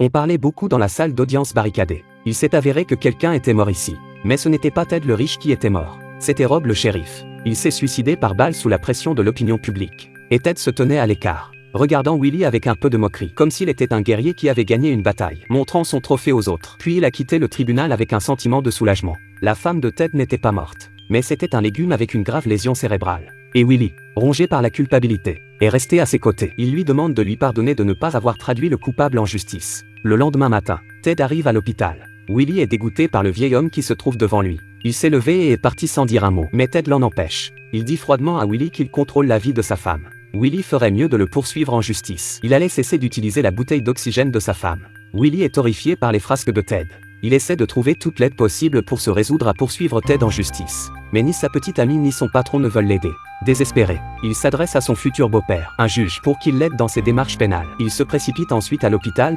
On parlait beaucoup dans la salle d'audience barricadée. Il s'est avéré que quelqu'un était mort ici. Mais ce n'était pas Ted le riche qui était mort. C'était Rob le shérif. Il s'est suicidé par balle sous la pression de l'opinion publique. Et Ted se tenait à l'écart, regardant Willie avec un peu de moquerie, comme s'il était un guerrier qui avait gagné une bataille, montrant son trophée aux autres. Puis il a quitté le tribunal avec un sentiment de soulagement. La femme de Ted n'était pas morte, mais c'était un légume avec une grave lésion cérébrale. Et Willie, rongé par la culpabilité, est resté à ses côtés. Il lui demande de lui pardonner de ne pas avoir traduit le coupable en justice. Le lendemain matin, Ted arrive à l'hôpital. Willie est dégoûté par le vieil homme qui se trouve devant lui. Il s'est levé et est parti sans dire un mot. Mais Ted l'en empêche. Il dit froidement à Willie qu'il contrôle la vie de sa femme. Willie ferait mieux de le poursuivre en justice. Il allait cesser d'utiliser la bouteille d'oxygène de sa femme. Willie est horrifié par les frasques de Ted. Il essaie de trouver toute l'aide possible pour se résoudre à poursuivre Ted en justice. Mais ni sa petite amie ni son patron ne veulent l'aider. Désespéré, il s'adresse à son futur beau-père, un juge, pour qu'il l'aide dans ses démarches pénales. Il se précipite ensuite à l'hôpital pour